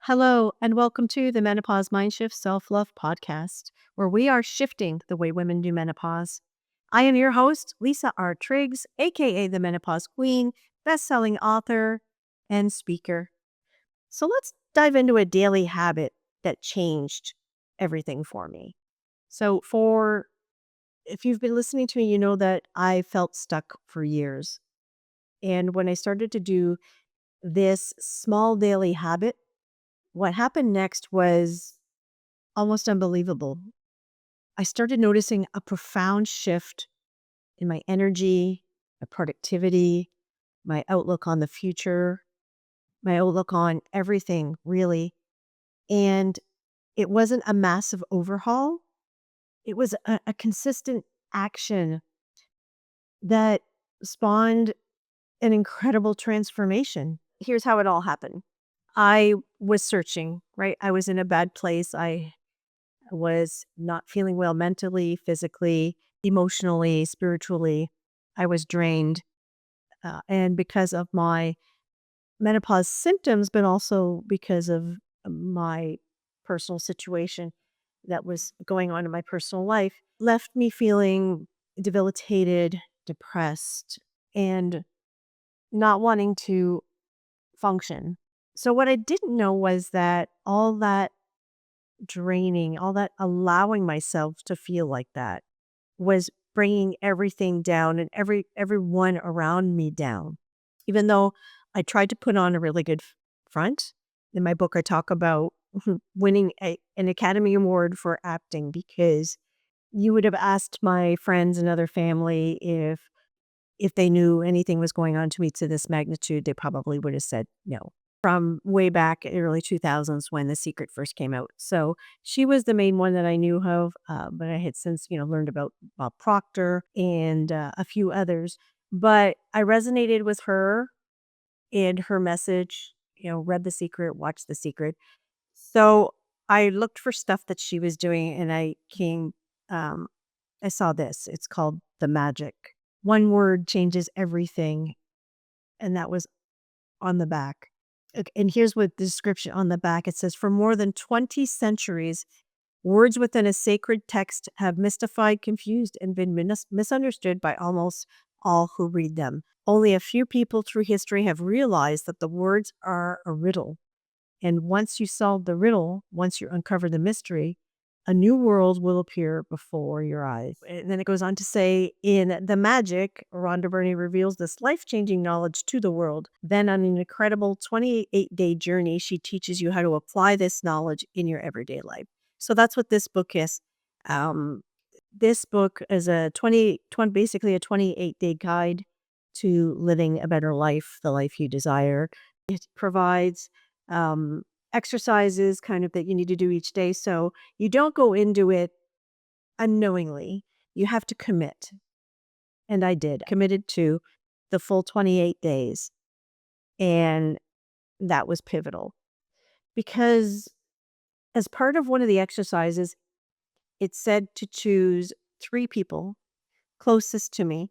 Hello, and welcome to the Menopause Mindshift Self Love Podcast, where we are shifting the way women do menopause. I am your host, Lisa R. Triggs, aka the Menopause Queen, best-selling author and speaker. So let's dive into a daily habit that changed everything for me. For if you've been listening to me, you know that I felt stuck for years. And when I started to do this small daily habit, what happened next was almost unbelievable. I started noticing a profound shift in my energy, my productivity, my outlook on the future, my outlook on everything, really. And it wasn't a massive overhaul, it was a consistent action that spawned an incredible transformation. Here's how it all happened. I was searching, right? I was in a bad place. I was not feeling well mentally, physically, emotionally, spiritually. I was drained. And because of my menopause symptoms, but also because of my personal situation that was going on in my personal life, left me feeling debilitated, depressed, and not wanting to function. So, what I didn't know was that all that draining, all that allowing myself to feel like that was bringing everything down and everyone around me down. Even though I tried to put on a really good front. In my book, I talk about winning an Academy Award for acting because you would have asked my friends and other family if they knew anything was going on to me to this magnitude, they probably would have said no. From way back in early 2000s when The Secret first came out. So she was the main one that I knew of, but I had since, learned about Bob Proctor and a few others. But I resonated with her and her message, read The Secret, watched The Secret. So I looked for stuff that she was doing and um, I saw this. It's called The Magic. One word changes everything. And that was on the back. And here's what the description on the back it says: for more than 20 centuries, words within a sacred text have mystified, confused, and been misunderstood by almost all who read them. Only a few people through history have realized that the words are a riddle. And once you solve the riddle, once you uncover the mystery, a new world will appear before your eyes. And then it goes on to say, in The Magic, Rhonda Byrne reveals this life changing knowledge to the world. Then, on an incredible 28-day journey, she teaches you how to apply this knowledge in your everyday life. So that's what this book is. Um, this book is basically a 28-day guide to living a better life, the life you desire. It provides um, exercises kind of that you need to do each day. So you don't go into it unknowingly. You have to commit. And I did. Committed to the full 28 days. And that was pivotal because as part of one of the exercises, it said to choose 3 people closest to me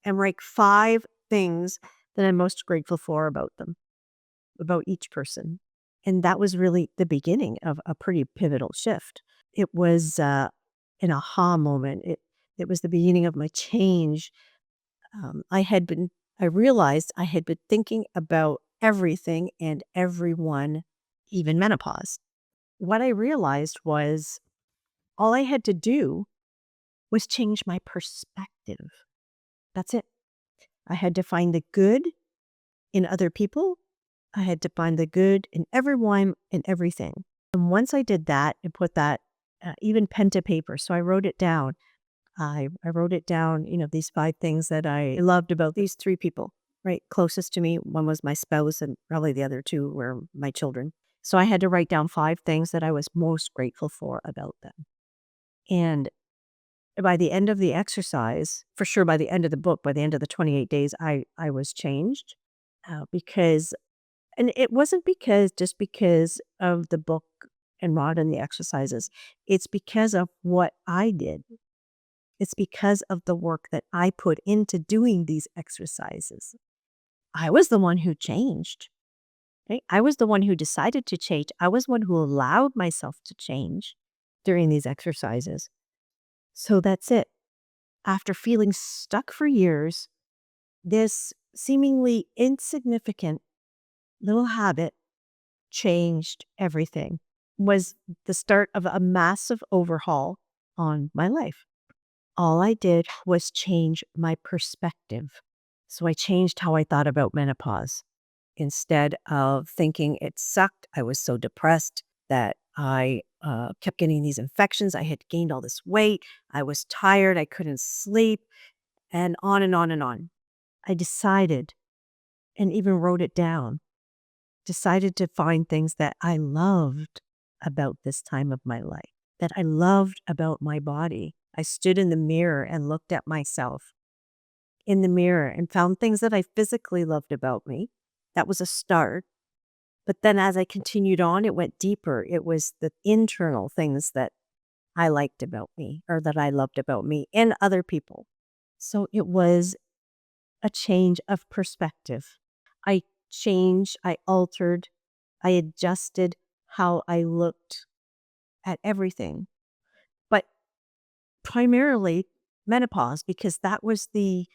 and write 5 things that I'm most grateful for about them, about each person. And that was really the beginning of a pretty pivotal shift. It was an aha moment. It was the beginning of my change. I realized I had been thinking about everything and everyone, even menopause. What I realized was all I had to do was change my perspective. That's it. I had to find the good in other people. I had to find the good in everyone and everything. And once I did that and put that even pen to paper, so I wrote it down. I wrote it down, these 5 things that I loved about these 3 people, right? Closest to me. One was my spouse, and probably the other 2 were my children. So I had to write down 5 things that I was most grateful for about them. And by the end of the exercise, for sure by the end of the book, by the end of the 28 days, I was changed because and it wasn't just because of the book and Rod and the exercises. It's because of what I did. It's because of the work that I put into doing these exercises. I was the one who changed. Right? I was the one who decided to change. I was one who allowed myself to change during these exercises. So that's it. After feeling stuck for years, this seemingly insignificant little habit changed everything. Was the start of a massive overhaul on my life. All I did was change my perspective. So I changed how I thought about menopause. Instead of thinking it sucked, I was so depressed that I kept getting these infections. I had gained all this weight. I was tired. I couldn't sleep, and on and on and on. I decided and even wrote it down, decided to find things that I loved about this time of my life, that I loved about my body. I stood in the mirror and looked at myself in the mirror and found things that I physically loved about me. That was a start. But then as I continued on, it went deeper. It was the internal things that I liked about me or that I loved about me and other people. So it was a change of perspective. I changed, I altered, I adjusted how I looked at everything. But primarily menopause, because that was the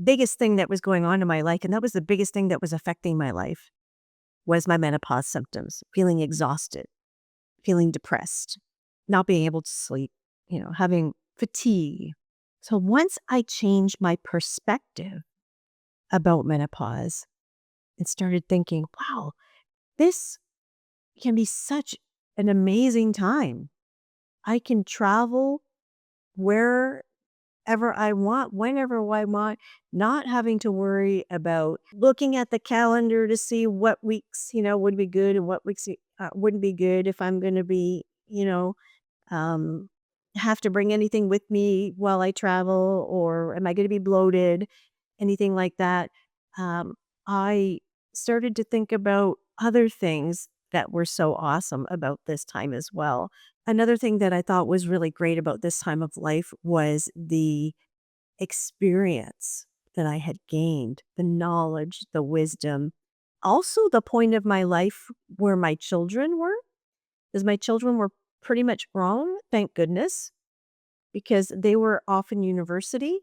biggest thing that was going on in my life. And that was the biggest thing that was affecting my life was my menopause symptoms, feeling exhausted, feeling depressed, not being able to sleep, having fatigue. So once I changed my perspective about menopause and started thinking, wow, this can be such an amazing time. I can travel wherever I want, whenever I want, not having to worry about looking at the calendar to see what weeks, would be good and what weeks wouldn't be good if I'm going to be, um, have to bring anything with me while I travel, or am I going to be bloated, anything like that. Um, I started to think about other things that were so awesome about this time as well. Another thing that I thought was really great about this time of life was the experience that I had gained, the knowledge, the wisdom, also the point of my life where my children were, because my children were pretty much grown, thank goodness, because they were off in university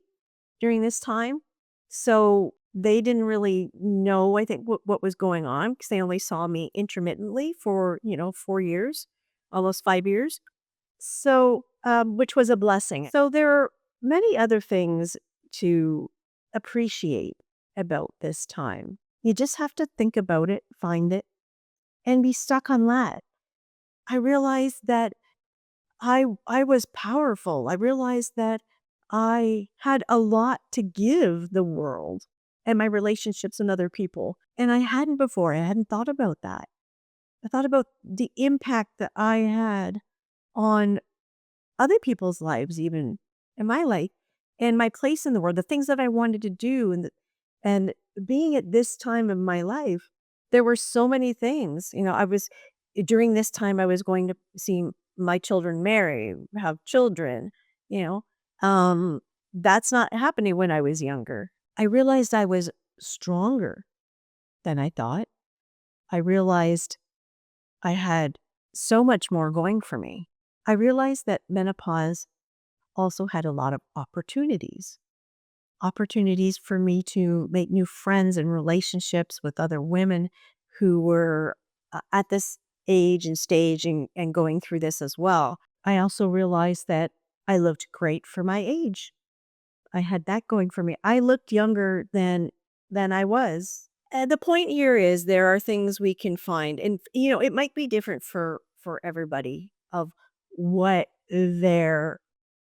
during this time. So they didn't really know, I think, what was going on because they only saw me intermittently for, 4 years, almost 5 years. So, which was a blessing. So there are many other things to appreciate about this time. You just have to think about it, find it, and be stuck on that. I realized that I was powerful. I realized that I had a lot to give the world and my relationships and other people. And I hadn't before. I hadn't thought about that. I thought about the impact that I had on other people's lives, even in my life, and my place in the world, the things that I wanted to do, and being at this time of my life, there were so many things. I was during this time I was going to see my children marry, have children. You know, um, that's not happening when I was younger. I realized I was stronger than I thought. I realized I had so much more going for me. I realized that menopause also had a lot of opportunities for me to make new friends and relationships with other women who were at this age and stage and going through this as well. I also realized that I looked great for my age. I had that going for me. I looked younger than I was. The point here is there are things we can find, and it might be different for everybody of what their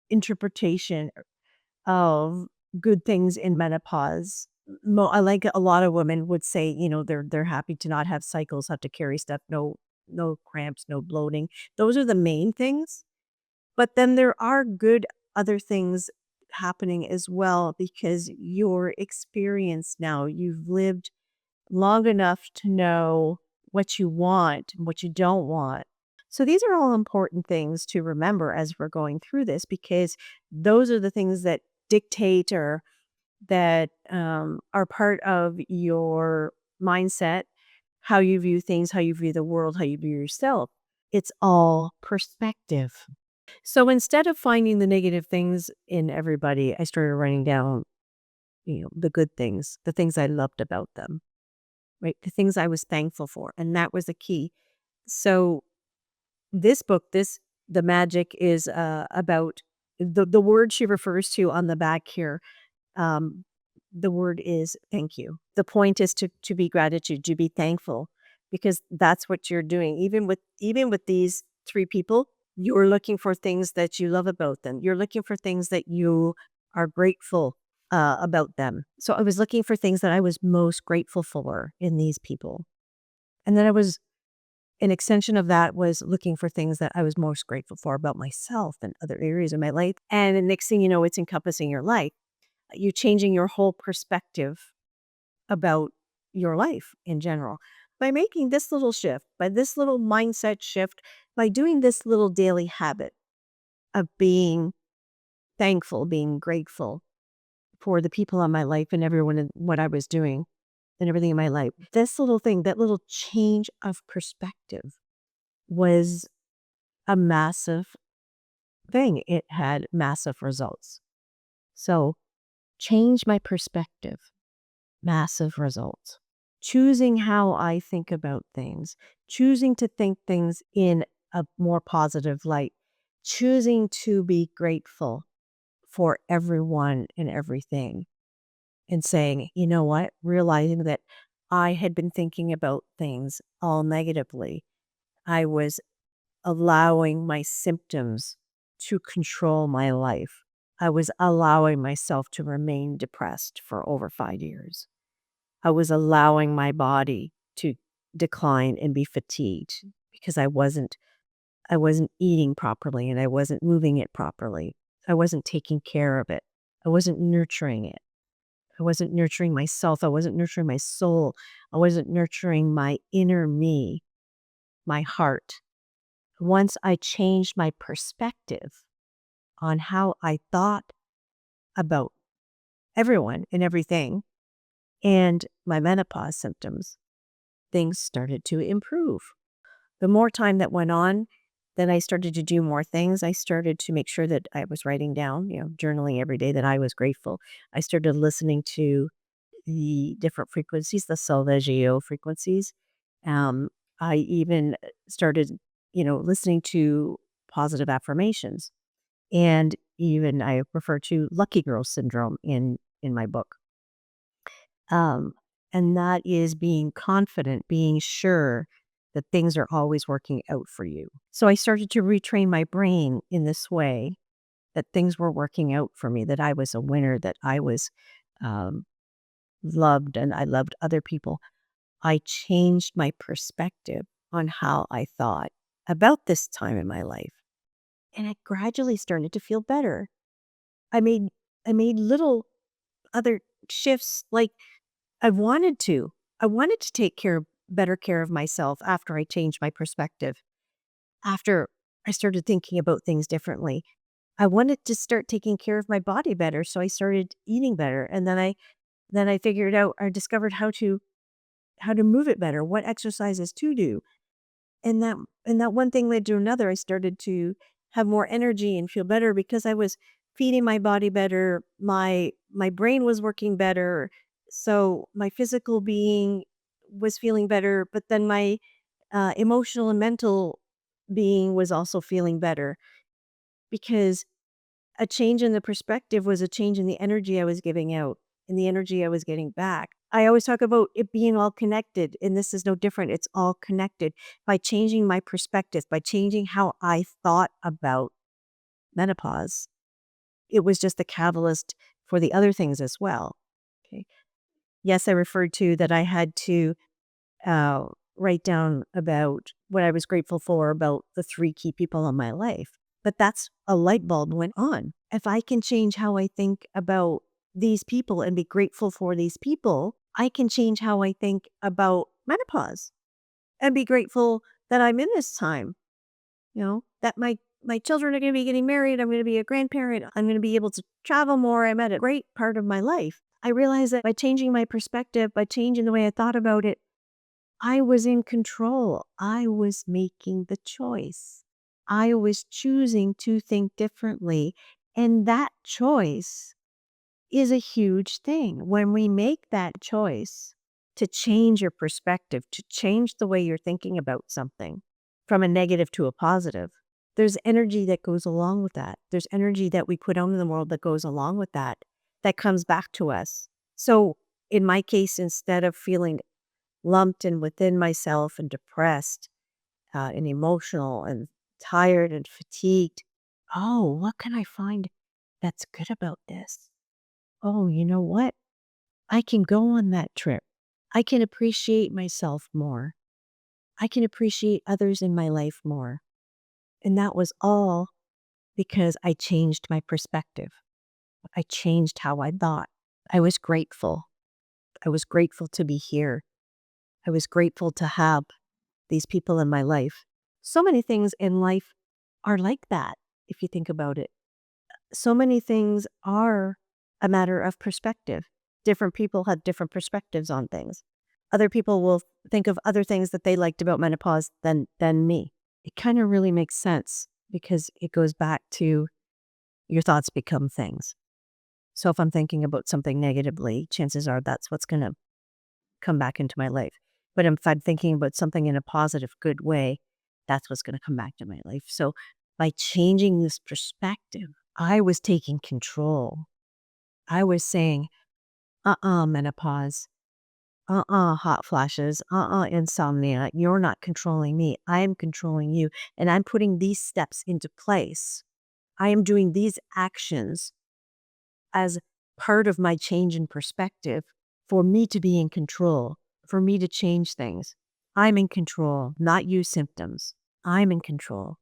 interpretation of good things in menopause. I like a lot of women would say, they're happy to not have cycles, have to carry stuff, no cramps, no bloating. Those are the main things. But then there are good other things happening as well because you're experienced now. You've lived long enough to know what you want and what you don't want. So these are all important things to remember as we're going through this because those are the things that dictate or that are part of your mindset how you view things, how you view the world, how you view yourself. It's all perspective. So instead of finding the negative things in everybody, I started writing down, the good things, the things I loved about them, right? The things I was thankful for. And that was the key. So this book, the magic is about the word she refers to on the back here. Um, the word is thank you. The point is to be gratitude, to be thankful, because that's what you're doing. Even with these three people, you're looking for things that you love about them. You're looking for things that you are grateful about them. So I was looking for things that I was most grateful for in these people, and then I was an extension of that was looking for things that I was most grateful for about myself and other areas of my life. And the next thing you know, it's encompassing your life. You changing your whole perspective about your life in general by making this little shift, by this little mindset shift, by doing this little daily habit of being thankful, being grateful for the people in my life and everyone and what I was doing and everything in my life. This little thing, that little change of perspective was a massive thing. It had massive results. So change my perspective, massive results. Choosing how I think about things, choosing to think things in a more positive light, choosing to be grateful for everyone and everything, and saying, you know what, realizing that I had been thinking about things all negatively. I was allowing my symptoms to control my life. I was allowing myself to remain depressed for over 5 years. I was allowing my body to decline and be fatigued because I wasn't eating properly and I wasn't moving it properly. I wasn't taking care of it. I wasn't nurturing it. I wasn't nurturing myself. I wasn't nurturing my soul. I wasn't nurturing my inner me, my heart. Once I changed my perspective on how I thought about everyone and everything and my menopause symptoms, things started to improve. The more time that went on, then I started to do more things. I started to make sure that I was writing down, journaling every day that I was grateful. I started listening to the different frequencies, the Salveggio frequencies. Um, I even started, listening to positive affirmations. And even I refer to lucky girl syndrome in my book. Um, and that is being confident, being sure that things are always working out for you. So I started to retrain my brain in this way, that things were working out for me, that I was a winner, that I was um, loved and I loved other people. I changed my perspective on how I thought about this time in my life. And I gradually started to feel better. I made I made little other shifts, like I wanted to. I wanted to take better care of myself after I changed my perspective. After I started thinking about things differently. I wanted to start taking care of my body better, so I started eating better. And then I figured out I discovered how to move it better, what exercises to do. And that one thing led to another. I started to have more energy and feel better because I was feeding my body better. My brain was working better. So my physical being was feeling better, but then my emotional and mental being was also feeling better because a change in the perspective was a change in the energy I was giving out and the energy I was getting back. I always talk about it being all connected, and this is no different. It's all connected. By changing my perspective, by changing how I thought about menopause, it was just the catalyst for the other things as well. Okay. Yes, I referred to that I had to uh, write down about what I was grateful for about the three key people in my life. But that's a light bulb went on. If I can change how I think about these people and be grateful for these people, I can change how I think about menopause and be grateful that I'm in this time. That my children are going to be getting married. I'm going to be a grandparent. I'm going to be able to travel more. I'm at a great part of my life. I realize that by changing my perspective, by changing the way I thought about it, I was in control. I was making the choice. I was choosing to think differently. And that choice is a huge thing. When we make that choice to change your perspective, to change the way you're thinking about something from a negative to a positive, there's energy that goes along with that. There's energy that we put out in the world that goes along with that, that comes back to us. So in my case, instead of feeling lumped in within myself and depressed and emotional and tired and fatigued, oh, what can I find that's good about this? Oh, you know what? I can go on that trip. I can appreciate myself more. I can appreciate others in my life more. And that was all because I changed my perspective. I changed how I thought. I was grateful. I was grateful to be here. I was grateful to have these people in my life. So many things in life are like that, if you think about it. So many things are a matter of perspective. Different people have different perspectives on things. Other people will think of other things that they liked about menopause than me. It kind of really makes sense because it goes back to your thoughts become things. So if I'm thinking about something negatively, chances are that's what's going to come back into my life. But if I'm thinking about something in a positive, good way, that's what's going to come back to my life. So by changing this perspective, I was taking control. I was saying, menopause, hot flashes, insomnia. You're not controlling me. I am controlling you. And I'm putting these steps into place. I am doing these actions as part of my change in perspective for me to be in control, for me to change things. I'm in control, not you symptoms. I'm in control,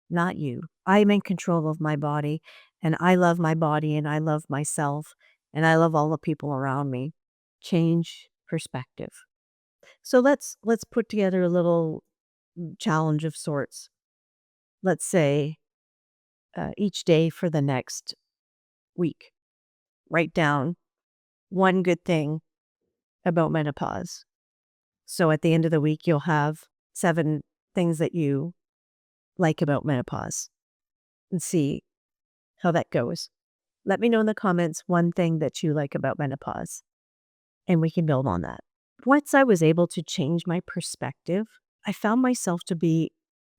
not you. I'm in control of my body and I love my body and I love myself and I love all the people around me. Change perspective. So let's put together a little challenge of sorts. Let's say each day for the next week, write down one good thing about menopause. So at the end of the week, you'll have 7 things that you like about menopause and see how that goes. Let me know in the comments one thing that you like about menopause, and we can build on that. Once I was able to change my perspective, I found myself to be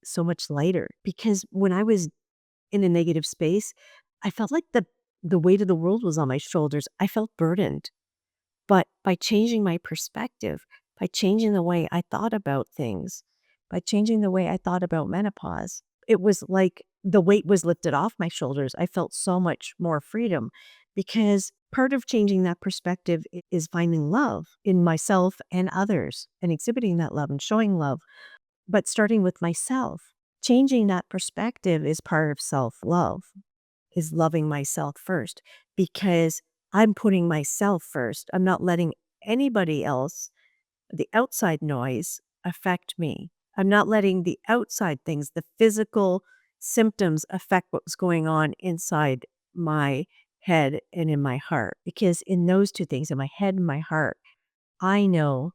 so much lighter because when I was in a negative space, I felt like the weight of the world was on my shoulders. I felt burdened. But by changing my perspective, by changing the way I thought about things, by changing the way I thought about menopause, it was like the weight was lifted off my shoulders. I felt so much more freedom because part of changing that perspective is finding love in myself and others and exhibiting that love and showing love, but starting with myself. Changing that perspective is part of self love, is loving myself first because I'm putting myself first. I'm not letting anybody else, the outside noise, affect me. I'm not letting the outside things, the physical symptoms affect what's going on inside my head and in my heart. Because in those two things, in my head and my heart, I know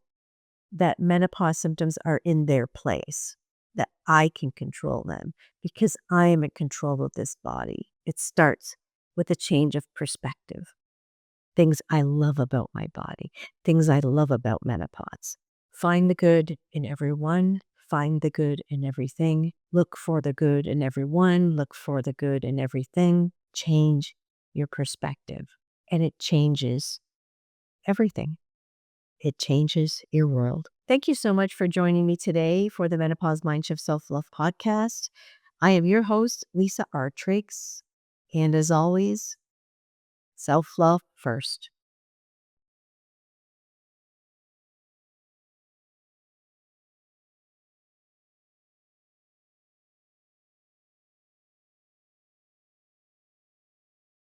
that menopause symptoms are in their place, that I can control them because I am in control of this body. It starts with a change of perspective. Things I love about my body, things I love about menopause. Find the good in everyone, find the good in everything, look for the good in everyone, look for the good in everything. Change your perspective, and it changes everything. It changes your world. Thank you so much for joining me today for the Menopause Mindshift Self-Love Podcast. I am your host, Lisa R. Triggs. And as always, self-love first.